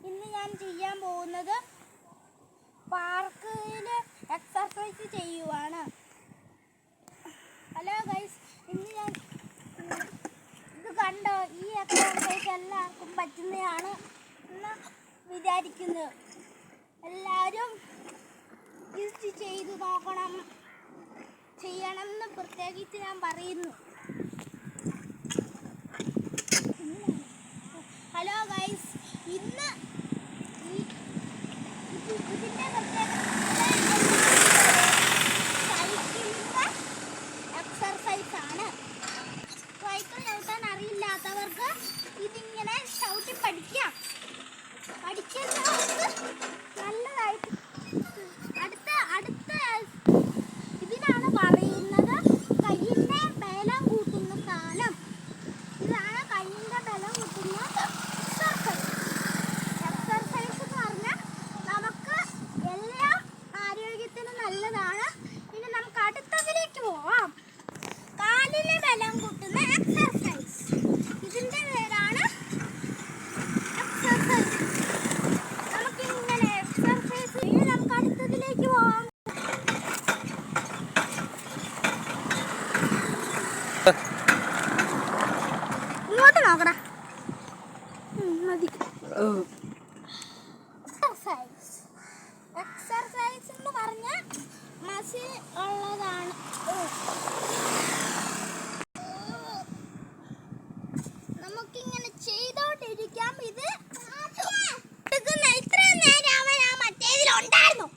ഇന്ന് ഞാൻ ചെയ്യാൻ പോകുന്നത് പാർക്കിൽ എക്സർസൈസ് ചെയ്യുവാണ്. ഹലോ ഗൈസ്, ഇന്ന് ഞാൻ ഇത് കണ്ടോ, ഈ എക്സർസൈസ് എല്ലാവർക്കും പറ്റുന്നതാണ് എന്ന് വിചാരിക്കുന്നു. എല്ലാവരും ഇത് ചെയ്തു നോക്കണം, ചെയ്യണമെന്ന് പ്രത്യേകിച്ച് ഞാൻ പറയുന്നു. ഹലോ ഗൈസ്, ഇന്ന് ഇതിൻ്റെ എക്സർസൈസ് ആണ്. സൈക്കിൾ ചവിട്ടാൻ അറിയില്ലാത്തവർക്ക് ഇതിങ്ങനെ ചവിട്ടി പഠിക്കാം. പഠിക്കുന്നവർക്ക് നല്ലതായിട്ട് അടുത്ത ഇതിനാണ് പറയുന്നത് കയ്യിൻ്റെ ബലം കൂട്ടുന്ന സ്ഥാനം. ഇതാണ് കയ്യിൻ്റെ ബലം കൂട്ടുന്ന എക്സർസൈസ് എന്ന് പറഞ്ഞാൽ നമുക്ക് എല്ലാം ആരോഗ്യത്തിന് നല്ലതാണ്. ഇനി നമുക്ക് അടുത്തതിലേക്ക് പോവാം. കാലിന് ബലം കൂട്ടുന്ന എക്സർസൈസ്, ഇതിൻ്റെ പേരാണ് എക്സർസൈസ്. നമുക്കിങ്ങനെ എക്സർസൈസ് ചെയ്ത് നമുക്ക് അടുത്തതിലേക്ക് പോവാം. ഇങ്ങോട്ട് നോക്കടാ, മതി. എക്സർസൈസ് എന്ന് പറഞ്ഞാൽ മസിൽ ഉള്ളതാണ്. നമുക്കിങ്ങനെ ചെയ്തോണ്ടിരിക്കാം. ഇത് ഇത്രയും നേരം ഞാൻ മറ്റേതിലുണ്ടായിരുന്നു.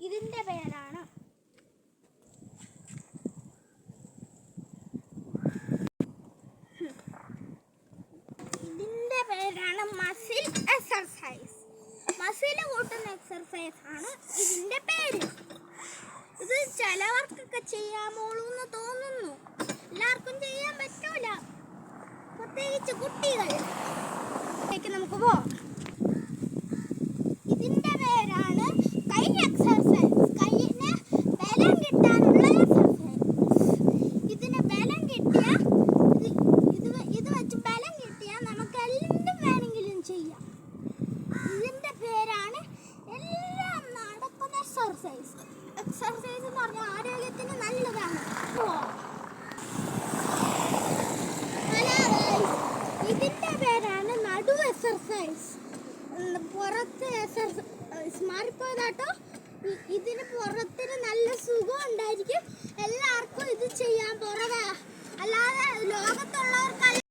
ഇതിന്റെ പേരാണ് മസിൽ എക്സർസൈസ്. മസിൽ കൂട്ടുന്ന എക്സർസൈസ് ആണ് ഇതിന്റെ പേര്. ഇത് ചിലവർക്കൊക്കെ ചെയ്യാമോളൂ എന്ന് തോന്നുന്നു. എല്ലാവർക്കും ചെയ്യാൻ പറ്റൂല, പ്രത്യേകിച്ച് കുട്ടികൾ. നമുക്ക് പോവാം. ഇതിന്റെ പേരാണ് കൈ എക്സർസൈസ്. കൈയിന് ബലം കിട്ടാനുള്ള എക്സർസൈസ്. ഇതിന് ബലം കിട്ടിയ ഇത് വെച്ച് ബലം കിട്ടിയാൽ നമുക്ക് എന്തും വേണമെങ്കിലും ചെയ്യാം. ഇതിന്റെ പേരാണ് എല്ലാം നടക്കുന്ന എക്സർസൈസ്. എക്സർസൈസ് എന്ന് പറഞ്ഞാൽ ആരോഗ്യത്തിന് നല്ലതാണ്. ഇതിന്റെ പേരാണ് നടു എക്സർസൈസ്. പുറത്ത് എക്സർസൈസ് മാറിപ്പോയതാട്ടോ. ഇതിന് പുറത്തിന് നല്ല സുഖം ഉണ്ടായിരിക്കും. എല്ലാവർക്കും ഇത് ചെയ്യാൻ പുറകെ, അല്ലാതെ ലോകത്തുള്ളവർക്കല്ല.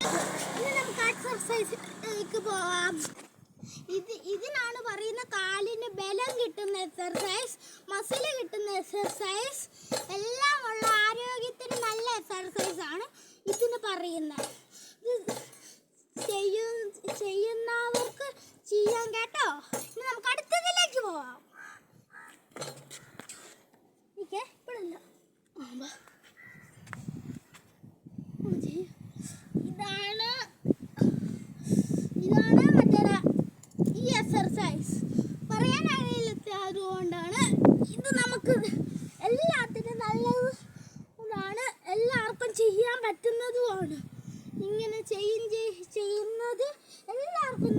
ഇനി നമുക്ക് എക്സർസൈസിലേക്ക് പോവാം. ഇതിനാണ് പറയുന്ന കാലിന് ബലം കിട്ടുന്ന എക്സർസൈസ്, മസിൽ കിട്ടുന്ന എക്സർസൈസ്, എല്ലാം ഉള്ള ആരോഗ്യത്തിന് നല്ല എക്സർസൈസ് ആണ് ഇതിന് പറയുന്നത്. ചെയ്യുന്നവർക്ക് ചെയ്യാൻ കേട്ടോ. ഇനി നമുക്ക് അടുത്തതിലേക്ക് പോവാം. ഇതാണ് മറ്റേ ഈ എക്സർസൈസ്. പറയാൻ അറിയില്ലാത്തതുകൊണ്ടാണ് ഇത് നമുക്ക് എല്ലാത്തിനും നല്ലതാണ്, എല്ലാവർക്കും ചെയ്യാൻ പറ്റുന്നതുമാണ്. ഇങ്ങനെ ചെയ്യുന്നത് എല്ലാവർക്കും